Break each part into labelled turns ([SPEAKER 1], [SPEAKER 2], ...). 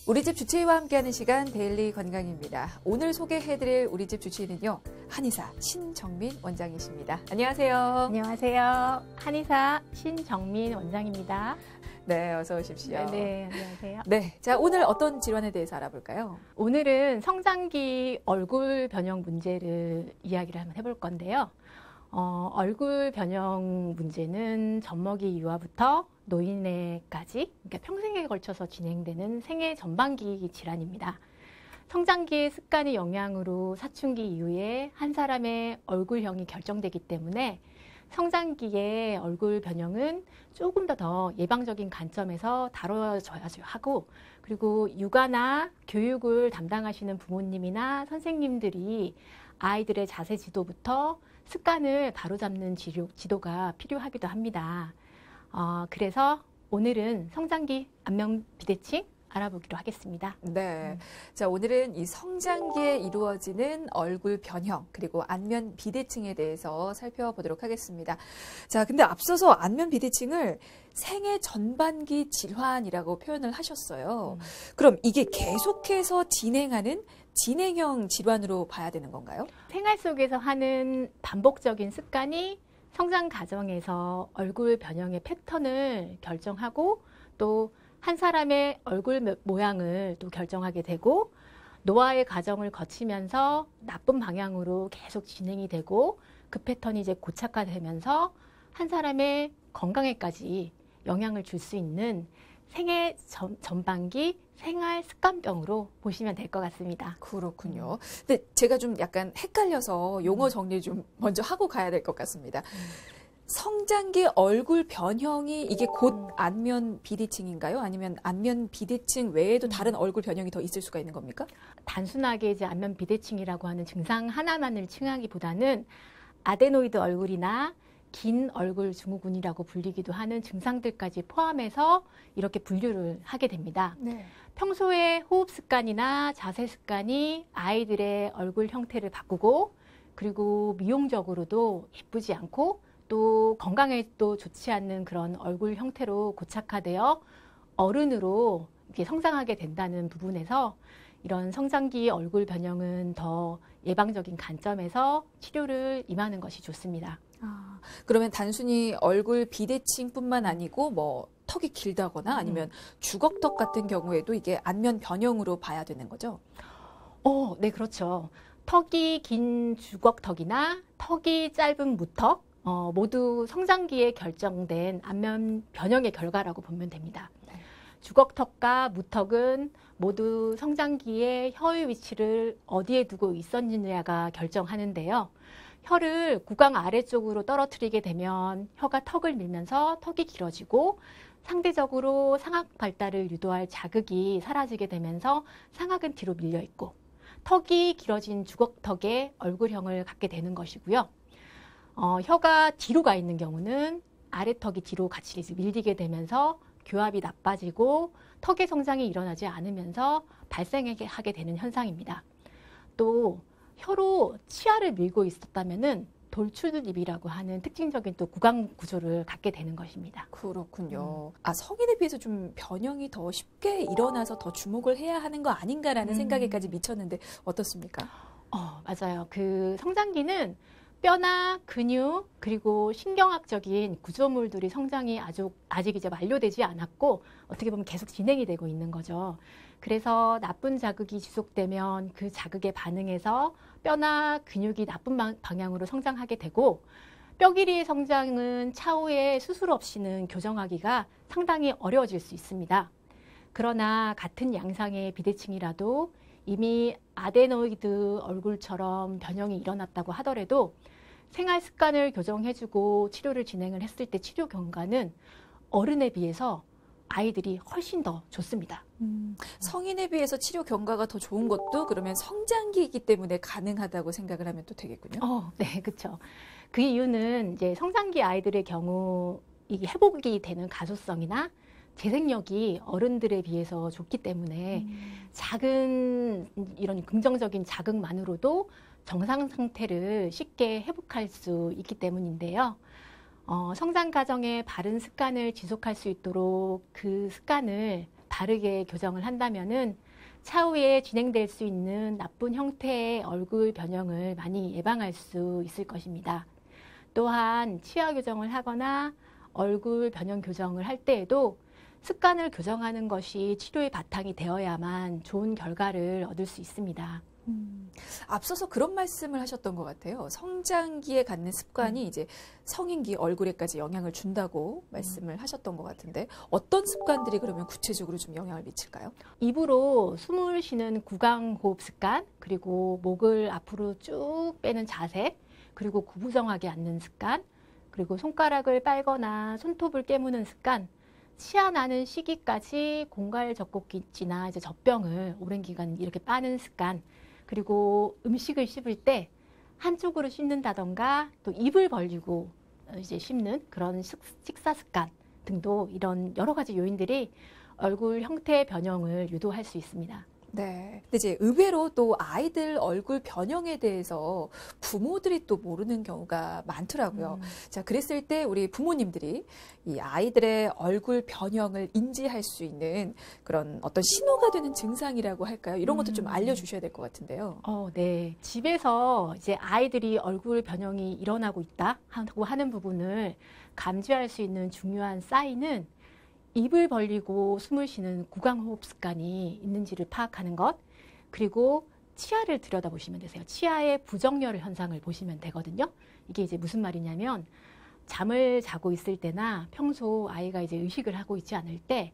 [SPEAKER 1] 우리 집 주치의와 함께하는 시간 데일리 건강입니다. 오늘 소개해드릴 우리 집 주치의는요. 한의사 신정민 원장이십니다. 안녕하세요.
[SPEAKER 2] 안녕하세요. 한의사 신정민 원장입니다.
[SPEAKER 1] 네, 어서 오십시오.
[SPEAKER 2] 네, 안녕하세요.
[SPEAKER 1] 네, 자 오늘 어떤 질환에 대해서 알아볼까요?
[SPEAKER 2] 오늘은 성장기 얼굴 변형 문제를 이야기를 한번 해볼 건데요. 얼굴 변형 문제는 젖먹이 유아부터 노인네까지, 그러니까 평생에 걸쳐서 진행되는 생애 전반기 질환입니다. 성장기의 습관의 영향으로 사춘기 이후에 한 사람의 얼굴형이 결정되기 때문에 성장기의 얼굴 변형은 조금 더 예방적인 관점에서 다뤄져야 하고, 그리고 육아나 교육을 담당하시는 부모님이나 선생님들이 아이들의 자세 지도부터 습관을 바로잡는 지도가 필요하기도 합니다. 그래서 오늘은 성장기 안면 비대칭 알아보기로 하겠습니다.
[SPEAKER 1] 네. 자, 오늘은 이 성장기에 이루어지는 얼굴 변형, 그리고 안면 비대칭에 대해서 살펴보도록 하겠습니다. 자, 근데 앞서서 안면 비대칭을 생애 전반기 질환이라고 표현을 하셨어요. 그럼 이게 계속해서 진행하는 진행형 질환으로 봐야 되는 건가요?
[SPEAKER 2] 생활 속에서 하는 반복적인 습관이 성장 과정에서 얼굴 변형의 패턴을 결정하고 또 한 사람의 얼굴 모양을 또 결정하게 되고 노화의 과정을 거치면서 나쁜 방향으로 계속 진행이 되고 그 패턴이 이제 고착화되면서 한 사람의 건강에까지 영향을 줄 수 있는 생애 전반기 생활 습관병으로 보시면 될 것 같습니다.
[SPEAKER 1] 그렇군요. 근데 제가 좀 약간 헷갈려서 용어 정리 좀 먼저 하고 가야 될 것 같습니다. 성장기 얼굴 변형이 이게 곧 안면 비대칭인가요? 아니면 안면 비대칭 외에도 다른 얼굴 변형이 더 있을 수가 있는 겁니까?
[SPEAKER 2] 단순하게 이제 안면 비대칭이라고 하는 증상 하나만을 칭하기보다는 아데노이드 얼굴이나 긴 얼굴 증후군이라고 불리기도 하는 증상들까지 포함해서 이렇게 분류를 하게 됩니다.
[SPEAKER 1] 네.
[SPEAKER 2] 평소에 호흡 습관이나 자세 습관이 아이들의 얼굴 형태를 바꾸고 그리고 미용적으로도 예쁘지 않고 또 건강에 또 좋지 않는 그런 얼굴 형태로 고착화되어 어른으로 이렇게 성장하게 된다는 부분에서 이런 성장기 얼굴 변형은 더 예방적인 관점에서 치료를 임하는 것이 좋습니다.
[SPEAKER 1] 그러면 단순히 얼굴 비대칭뿐만 아니고 뭐 턱이 길다거나 아니면 주걱턱 같은 경우에도 이게 안면 변형으로 봐야 되는 거죠?
[SPEAKER 2] 네, 그렇죠. 턱이 긴 주걱턱이나 턱이 짧은 무턱, 모두 성장기에 결정된 안면 변형의 결과라고 보면 됩니다.
[SPEAKER 1] 네.
[SPEAKER 2] 주걱턱과 무턱은 모두 성장기에 혀의 위치를 어디에 두고 있었느냐가 결정하는데요. 혀를 구강 아래쪽으로 떨어뜨리게 되면 혀가 턱을 밀면서 턱이 길어지고 상대적으로 상악 발달을 유도할 자극이 사라지게 되면서 상악은 뒤로 밀려 있고 턱이 길어진 주걱턱의 얼굴형을 갖게 되는 것이고요. 혀가 뒤로 가 있는 경우는 아래턱이 뒤로 같이 밀리게 되면서 교합이 나빠지고 턱의 성장이 일어나지 않으면서 발생하게 되는 현상입니다. 또 혀로 치아를 밀고 있었다면은 돌출입이라고 하는 특징적인 또 구강 구조를 갖게 되는 것입니다.
[SPEAKER 1] 그렇군요. 성인에 비해서 좀 변형이 더 쉽게 일어나서 더 주목을 해야 하는 거 아닌가라는 생각에까지 미쳤는데 어떻습니까?
[SPEAKER 2] 맞아요. 그 성장기는 뼈나 근육 그리고 신경학적인 구조물들이 성장이 아직 이제 완료되지 않았고 어떻게 보면 계속 진행이 되고 있는 거죠. 그래서 나쁜 자극이 지속되면 그 자극에 반응해서 뼈나 근육이 나쁜 방향으로 성장하게 되고 뼈 길이의 성장은 차후에 수술 없이는 교정하기가 상당히 어려워질 수 있습니다. 그러나 같은 양상의 비대칭이라도 이미 아데노이드 얼굴처럼 변형이 일어났다고 하더라도 생활 습관을 교정해주고 치료를 진행을 했을 때 치료 경과는 어른에 비해서 아이들이 훨씬 더 좋습니다.
[SPEAKER 1] 성인에 비해서 치료 경과가 더 좋은 것도 그러면 성장기이기 때문에 가능하다고 생각을 하면 또 되겠군요.
[SPEAKER 2] 네, 그렇죠. 그 이유는 이제 성장기 아이들의 경우 이게 회복이 되는 가소성이나 재생력이 어른들에 비해서 좋기 때문에 작은 이런 긍정적인 자극만으로도 정상 상태를 쉽게 회복할 수 있기 때문인데요. 성장 과정에 바른 습관을 지속할 수 있도록 그 습관을 다르게 교정을 한다면은 차후에 진행될 수 있는 나쁜 형태의 얼굴 변형을 많이 예방할 수 있을 것입니다. 또한 치아 교정을 하거나 얼굴 변형 교정을 할 때에도 습관을 교정하는 것이 치료의 바탕이 되어야만 좋은 결과를 얻을 수 있습니다.
[SPEAKER 1] 앞서서 그런 말씀을 하셨던 것 같아요. 성장기에 갖는 습관이 이제 성인기 얼굴에까지 영향을 준다고 말씀을 하셨던 것 같은데 어떤 습관들이 그러면 구체적으로 좀 영향을 미칠까요?
[SPEAKER 2] 입으로 숨을 쉬는 구강호흡 습관, 그리고 목을 앞으로 쭉 빼는 자세, 그리고 구부정하게 앉는 습관, 그리고 손가락을 빨거나 손톱을 깨무는 습관, 치아 나는 시기까지 공갈 젖꼭지나 이제 젖병을 오랜 기간 이렇게 빠는 습관, 그리고 음식을 씹을 때 한쪽으로 씹는다던가 또 입을 벌리고 이제 씹는 그런 식사 습관 등도 이런 여러 가지 요인들이 얼굴 형태 변형을 유도할 수 있습니다.
[SPEAKER 1] 네. 근데 이제 의외로 또 아이들 얼굴 변형에 대해서 부모들이 또 모르는 경우가 많더라고요. 자, 그랬을 때 우리 부모님들이 이 아이들의 얼굴 변형을 인지할 수 있는 그런 어떤 신호가 되는 증상이라고 할까요? 이런 것도 좀 알려주셔야 될 것 같은데요.
[SPEAKER 2] 네. 집에서 이제 아이들이 얼굴 변형이 일어나고 있다 하고 하는 부분을 감지할 수 있는 중요한 사인은 입을 벌리고 숨을 쉬는 구강호흡 습관이 있는지를 파악하는 것, 그리고 치아를 들여다보시면 되세요. 치아의 부정렬 현상을 보시면 되거든요. 이게 이제 무슨 말이냐면 잠을 자고 있을 때나 평소 아이가 이제 의식을 하고 있지 않을 때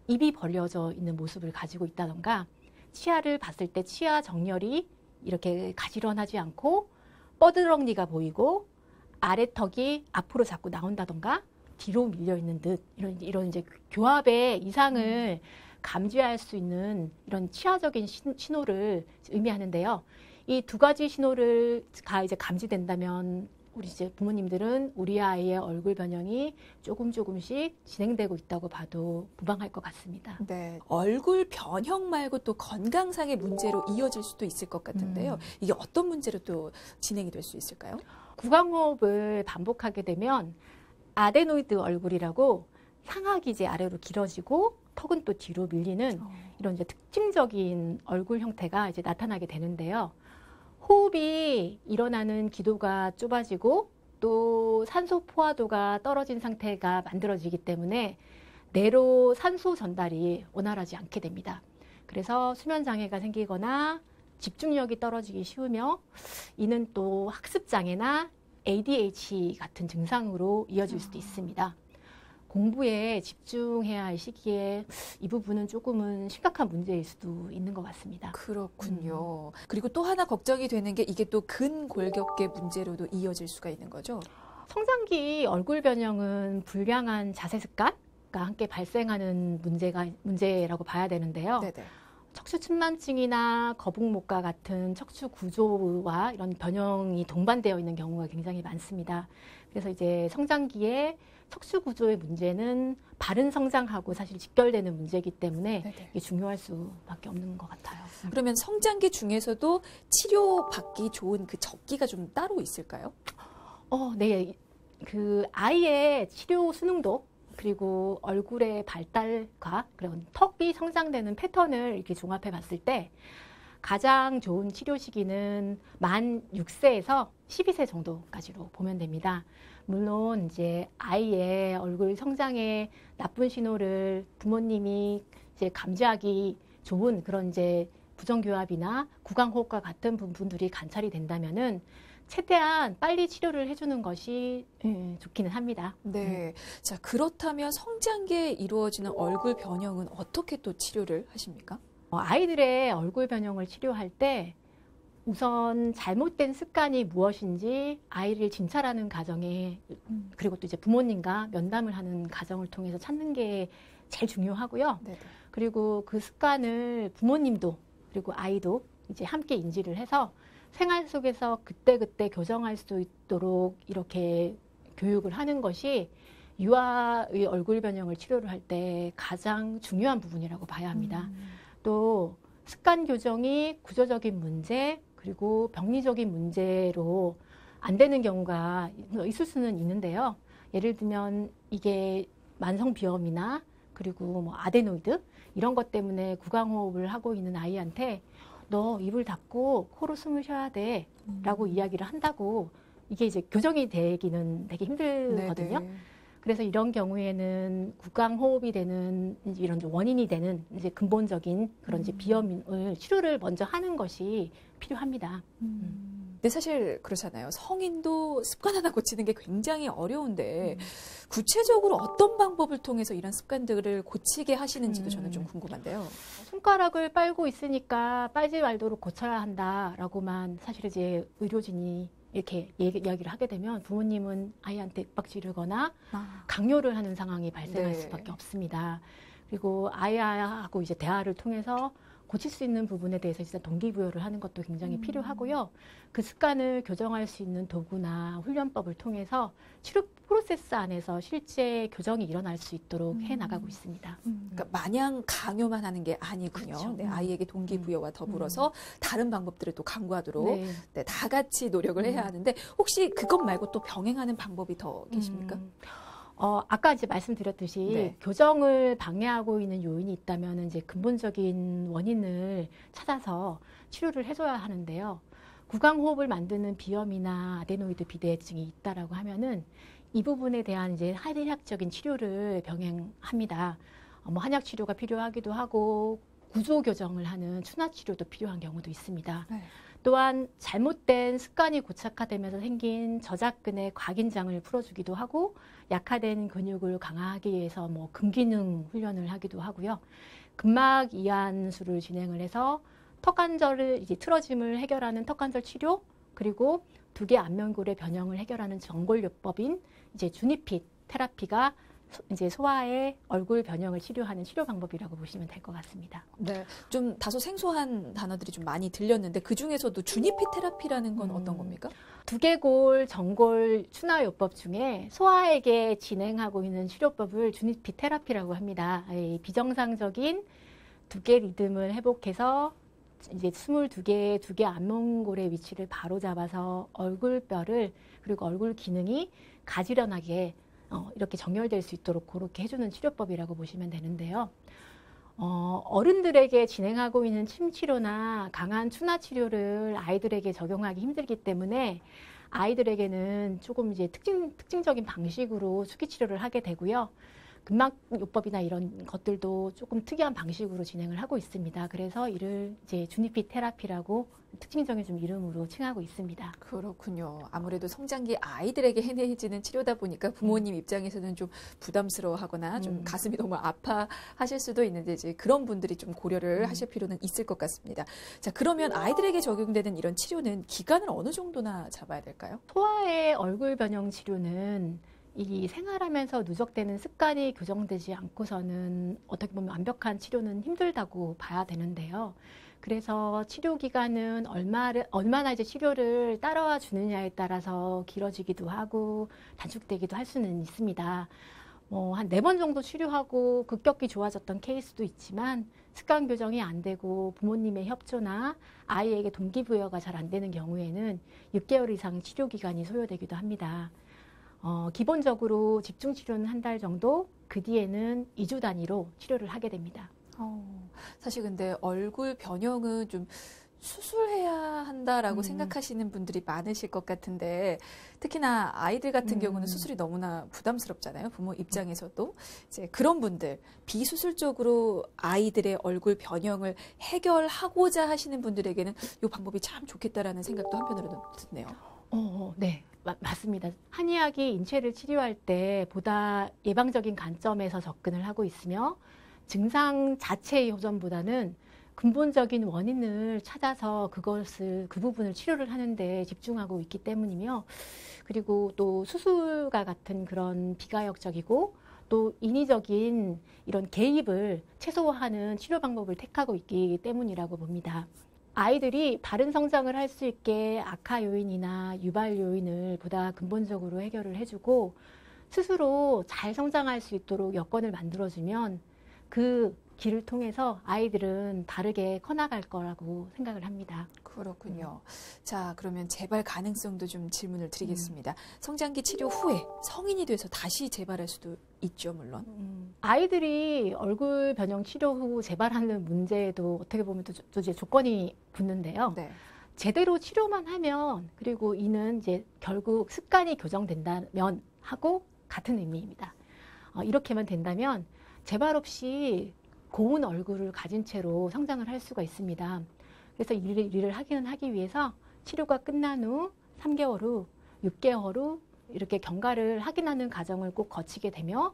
[SPEAKER 2] 입이 벌려져 있는 모습을 가지고 있다던가, 치아를 봤을 때 치아 정렬이 이렇게 가지런하지 않고 뻐드렁니가 보이고 아래턱이 앞으로 자꾸 나온다던가 뒤로 밀려 있는 듯 이런 이제 교합의 이상을 감지할 수 있는 이런 치아적인 신호를 의미하는데요. 이 두 가지 신호가 이제 감지된다면 우리 이제 부모님들은 우리 아이의 얼굴 변형이 조금씩 진행되고 있다고 봐도 무방할 것 같습니다.
[SPEAKER 1] 네. 얼굴 변형 말고 또 건강상의 문제로 이어질 수도 있을 것 같은데요. 이게 어떤 문제로 또 진행이 될 수 있을까요?
[SPEAKER 2] 구강호흡을 반복하게 되면 아데노이드 얼굴이라고 상악이 이제 아래로 길어지고 턱은 또 뒤로 밀리는 이런 이제 특징적인 얼굴 형태가 이제 나타나게 되는데요. 호흡이 일어나는 기도가 좁아지고 또 산소 포화도가 떨어진 상태가 만들어지기 때문에 뇌로 산소 전달이 원활하지 않게 됩니다. 그래서 수면 장애가 생기거나 집중력이 떨어지기 쉬우며 이는 또 학습 장애나 ADHD 같은 증상으로 이어질 수도 있습니다. 공부에 집중해야 할 시기에 이 부분은 조금은 심각한 문제일 수도 있는 것 같습니다.
[SPEAKER 1] 그렇군요. 그리고 또 하나 걱정이 되는 게 이게 또 근골격계 문제로도 이어질 수가 있는 거죠?
[SPEAKER 2] 성장기 얼굴 변형은 불량한 자세 습관과 함께 발생하는 문제라고 봐야 되는데요.
[SPEAKER 1] 네네.
[SPEAKER 2] 척추측만증이나 거북목과 같은 척추 구조와 이런 변형이 동반되어 있는 경우가 굉장히 많습니다. 그래서 이제 성장기에 척추 구조의 문제는 바른 성장하고 사실 직결되는 문제이기 때문에 이게 중요할 수밖에 없는 것 같아요.
[SPEAKER 1] 그러면 성장기 중에서도 치료받기 좋은 그 적기가 좀 따로 있을까요?
[SPEAKER 2] 네. 그 아이의 치료 수능도 그리고 얼굴의 발달과 그리고 턱이 성장되는 패턴을 이렇게 종합해 봤을 때 가장 좋은 치료 시기는 만 6세에서 12세 정도까지로 보면 됩니다. 물론 이제 아이의 얼굴 성장에 나쁜 신호를 부모님이 이제 감지하기 좋은 그런 이제 부정교합이나 구강호흡과 같은 부분들이 관찰이 된다면은 최대한 빨리 치료를 해주는 것이 좋기는 합니다.
[SPEAKER 1] 네. 자, 그렇다면 성장기에 이루어지는 얼굴 변형은 어떻게 또 치료를 하십니까?
[SPEAKER 2] 아이들의 얼굴 변형을 치료할 때 우선 잘못된 습관이 무엇인지 아이를 진찰하는 과정에 그리고 또 이제 부모님과 면담을 하는 과정을 통해서 찾는 게 제일 중요하고요.
[SPEAKER 1] 네네.
[SPEAKER 2] 그리고 그 습관을 부모님도 그리고 아이도 이제 함께 인지를 해서 생활 속에서 그때그때 교정할 수 있도록 이렇게 교육을 하는 것이 유아의 얼굴 변형을 치료를 할 때 가장 중요한 부분이라고 봐야 합니다. 또 습관 교정이 구조적인 문제 그리고 병리적인 문제로 안 되는 경우가 있을 수는 있는데요. 예를 들면 이게 만성 비염이나 그리고 뭐 아데노이드 이런 것 때문에 구강호흡을 하고 있는 아이한테 너 입을 닫고 코로 숨을 쉬어야 돼 라고 이야기를 한다고 이게 이제 교정이 되기는 되게 힘들거든요.
[SPEAKER 1] 네네.
[SPEAKER 2] 그래서 이런 경우에는 구강호흡이 되는 이런 원인이 되는 이제 근본적인 그런 이제 비염을 치료를 먼저 하는 것이 필요합니다.
[SPEAKER 1] 근데 사실 그렇잖아요. 성인도 습관 하나 고치는 게 굉장히 어려운데 구체적으로 어떤 방법을 통해서 이런 습관들을 고치게 하시는지도 저는 좀 궁금한데요.
[SPEAKER 2] 손가락을 빨고 있으니까 빨지 말도록 고쳐야 한다라고만 사실 이제 의료진이 이렇게 이야기를 하게 되면 부모님은 아이한테 윽박지르거나 강요를 하는 상황이 발생할
[SPEAKER 1] 네.
[SPEAKER 2] 수밖에 없습니다. 그리고 아이하고 이제 대화를 통해서 고칠 수 있는 부분에 대해서 진짜 동기부여를 하는 것도 굉장히 필요하고요. 그 습관을 교정할 수 있는 도구나 훈련법을 통해서 치료 프로세스 안에서 실제 교정이 일어날 수 있도록 해나가고 있습니다.
[SPEAKER 1] 그러니까 마냥 강요만 하는 게 아니군요.
[SPEAKER 2] 그렇죠.
[SPEAKER 1] 네, 아이에게 동기부여와 더불어서 다른 방법들을 또 강구하도록
[SPEAKER 2] 네.
[SPEAKER 1] 네, 다 같이 노력을 해야 하는데 혹시 그것 말고 또 병행하는 방법이 더 계십니까?
[SPEAKER 2] 아까 이제 말씀드렸듯이
[SPEAKER 1] 네.
[SPEAKER 2] 교정을 방해하고 있는 요인이 있다면 이제 근본적인 원인을 찾아서 치료를 해줘야 하는데요. 구강호흡을 만드는 비염이나 아데노이드 비대증이 있다라고 하면은 이 부분에 대한 이제 한의학적인 치료를 병행합니다. 뭐 한약 치료가 필요하기도 하고 구조 교정을 하는 추나 치료도 필요한 경우도 있습니다.
[SPEAKER 1] 네.
[SPEAKER 2] 또한 잘못된 습관이 고착화되면서 생긴 저작근의 과긴장을 풀어주기도 하고 약화된 근육을 강화하기 위해서 뭐 근기능 훈련을 하기도 하고요. 근막 이완술을 진행을 해서 턱관절을 이제 틀어짐을 해결하는 턱관절 치료 그리고 두개 안면골의 변형을 해결하는 전골요법인 이제 주니핏 테라피가 이제 소아의 얼굴 변형을 치료하는 치료 방법이라고 보시면 될 것 같습니다.
[SPEAKER 1] 네, 좀 다소 생소한 단어들이 좀 많이 들렸는데 그 중에서도 주니피 테라피라는 건 어떤 겁니까?
[SPEAKER 2] 두개골, 전골 추나요법 중에 소아에게 진행하고 있는 치료법을 주니피 테라피라고 합니다. 이 비정상적인 두개 리듬을 회복해서 이제 22개의 두개 안면골의 위치를 바로 잡아서 얼굴뼈를 그리고 얼굴 기능이 가지런하게 이렇게 정렬될 수 있도록 그렇게 해주는 치료법이라고 보시면 되는데요. 어른들에게 진행하고 있는 침 치료나 강한 추나 치료를 아이들에게 적용하기 힘들기 때문에 아이들에게는 조금 이제 특징적인 방식으로 수기 치료를 하게 되고요. 근막요법이나 이런 것들도 조금 특이한 방식으로 진행을 하고 있습니다. 그래서 이를 이제 주니피 테라피라고 특징적인 좀 이름으로 칭하고 있습니다.
[SPEAKER 1] 그렇군요. 아무래도 성장기 아이들에게 해내지는 치료다 보니까 부모님 입장에서는 좀 부담스러워하거나 좀 가슴이 너무 아파하실 수도 있는데 이제 그런 분들이 좀 고려를 하실 필요는 있을 것 같습니다. 자, 그러면 아이들에게 적용되는 이런 치료는 기간을 어느 정도나 잡아야 될까요?
[SPEAKER 2] 소아의 얼굴 변형 치료는 이 생활하면서 누적되는 습관이 교정되지 않고서는 어떻게 보면 완벽한 치료는 힘들다고 봐야 되는데요. 그래서 치료 기간은 얼마나 이제 치료를 따라와 주느냐에 따라서 길어지기도 하고 단축되기도 할 수는 있습니다. 한 4번 정도 치료하고 급격히 좋아졌던 케이스도 있지만 습관 교정이 안 되고 부모님의 협조나 아이에게 동기부여가 잘 안 되는 경우에는 6개월 이상 치료 기간이 소요되기도 합니다. 기본적으로 집중 치료는 한 달 정도, 그 뒤에는 2주 단위로 치료를 하게 됩니다.
[SPEAKER 1] 사실 근데 얼굴 변형은 좀 수술해야 한다라고 생각하시는 분들이 많으실 것 같은데 특히나 아이들 같은 경우는 수술이 너무나 부담스럽잖아요. 부모 입장에서도 이제 그런 분들 비수술적으로 아이들의 얼굴 변형을 해결하고자 하시는 분들에게는 이 방법이 참 좋겠다라는 생각도 한편으로는 드네요.
[SPEAKER 2] 네. 맞습니다. 한의학이 인체를 치료할 때 보다 예방적인 관점에서 접근을 하고 있으며 증상 자체의 호전보다는 근본적인 원인을 찾아서 그 부분을 치료를 하는데 집중하고 있기 때문이며 그리고 또 수술과 같은 그런 비가역적이고 또 인위적인 이런 개입을 최소화하는 치료 방법을 택하고 있기 때문이라고 봅니다. 아이들이 바른 성장을 할 수 있게 악화 요인이나 유발 요인을 보다 근본적으로 해결을 해주고 스스로 잘 성장할 수 있도록 여건을 만들어주면 그 길을 통해서 아이들은 다르게 커나갈 거라고 생각을 합니다.
[SPEAKER 1] 그렇군요. 자, 그러면 재발 가능성도 좀 질문을 드리겠습니다. 성장기 치료 후에 성인이 돼서 다시 재발할 수도 있죠, 물론.
[SPEAKER 2] 아이들이 얼굴 변형 치료 후 재발하는 문제에도 어떻게 보면 또 이제 조건이 붙는데요.
[SPEAKER 1] 네.
[SPEAKER 2] 제대로 치료만 하면, 그리고 이는 이제 결국 습관이 교정된다면 하고 같은 의미입니다. 이렇게만 된다면 재발 없이 고운 얼굴을 가진 채로 성장을 할 수가 있습니다. 그래서 이를 하기 위해서 치료가 끝난 후 3개월 후, 6개월 후 이렇게 경과를 확인하는 과정을 꼭 거치게 되며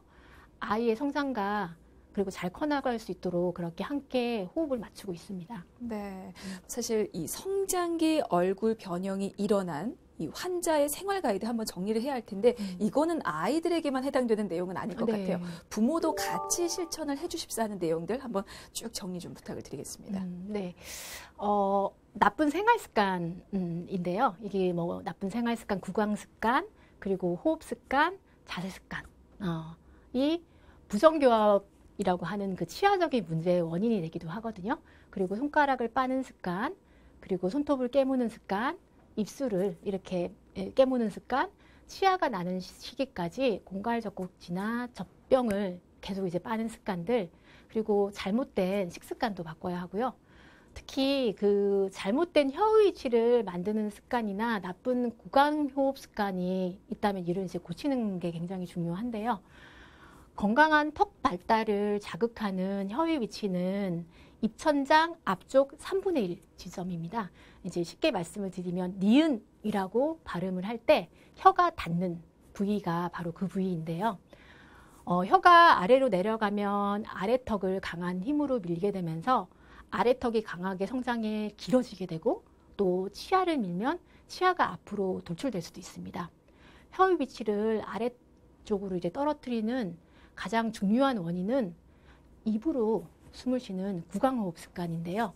[SPEAKER 2] 아이의 성장과 그리고 잘 커나갈 수 있도록 그렇게 함께 호흡을 맞추고 있습니다.
[SPEAKER 1] 네. 사실 이 성장기 얼굴 변형이 일어난 이 환자의 생활 가이드 한번 정리를 해야 할 텐데 이거는 아이들에게만 해당되는 내용은 아닐 것
[SPEAKER 2] 네.
[SPEAKER 1] 같아요. 부모도 같이 실천을 해주십사 하는 내용들 한번 쭉 정리 좀 부탁을 드리겠습니다.
[SPEAKER 2] 네. 나쁜 생활 습관인데요. 이게 뭐 나쁜 생활 습관, 구강 습관, 그리고 호흡 습관, 자세 습관. 이 부정교합이라고 하는 그 치아적인 문제의 원인이 되기도 하거든요. 그리고 손가락을 빠는 습관, 그리고 손톱을 깨무는 습관, 입술을 이렇게 깨무는 습관, 치아가 나는 시기까지 공갈젖꼭지나 젖병을 계속 이제 빠는 습관들, 그리고 잘못된 식습관도 바꿔야 하고요. 특히 그 잘못된 혀 위치를 만드는 습관이나 나쁜 구강호흡 습관이 있다면 이를 이제 고치는 게 굉장히 중요한데요. 건강한 턱 발달을 자극하는 혀의 위치는 입천장 앞쪽 3분의 1 지점입니다. 이제 쉽게 말씀을 드리면 니은이라고 발음을 할 때 혀가 닿는 부위가 바로 그 부위인데요. 혀가 아래로 내려가면 아래턱을 강한 힘으로 밀게 되면서 아래턱이 강하게 성장해 길어지게 되고 또 치아를 밀면 치아가 앞으로 돌출될 수도 있습니다. 혀의 위치를 아래쪽으로 이제 떨어뜨리는 가장 중요한 원인은 입으로 숨을 쉬는 구강호흡 습관인데요.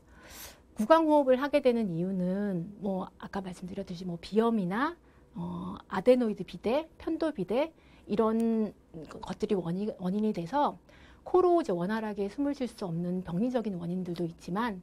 [SPEAKER 2] 구강호흡을 하게 되는 이유는 뭐 아까 말씀드렸듯이 뭐 비염이나 아데노이드 비대, 편도 비대 이런 것들이 원인이 돼서 코로 이제 원활하게 숨을 쉴 수 없는 병리적인 원인들도 있지만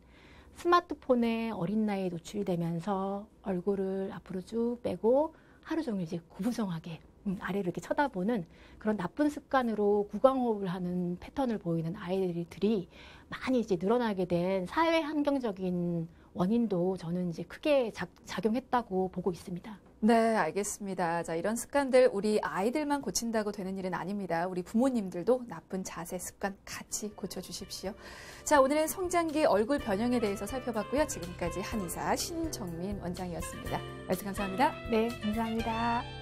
[SPEAKER 2] 스마트폰에 어린 나이에 노출되면서 얼굴을 앞으로 쭉 빼고 하루 종일 이제 구부정하게 아래를 이렇게 쳐다보는 그런 나쁜 습관으로 구강호흡을 하는 패턴을 보이는 아이들이 많이 이제 늘어나게 된 사회 환경적인 원인도 저는 이제 크게 작용했다고 보고 있습니다.
[SPEAKER 1] 네, 알겠습니다. 자, 이런 습관들 우리 아이들만 고친다고 되는 일은 아닙니다. 우리 부모님들도 나쁜 자세 습관 같이 고쳐주십시오. 자, 오늘은 성장기 얼굴 변형에 대해서 살펴봤고요. 지금까지 한의사 신정민 원장이었습니다. 말씀 감사합니다.
[SPEAKER 2] 네, 감사합니다.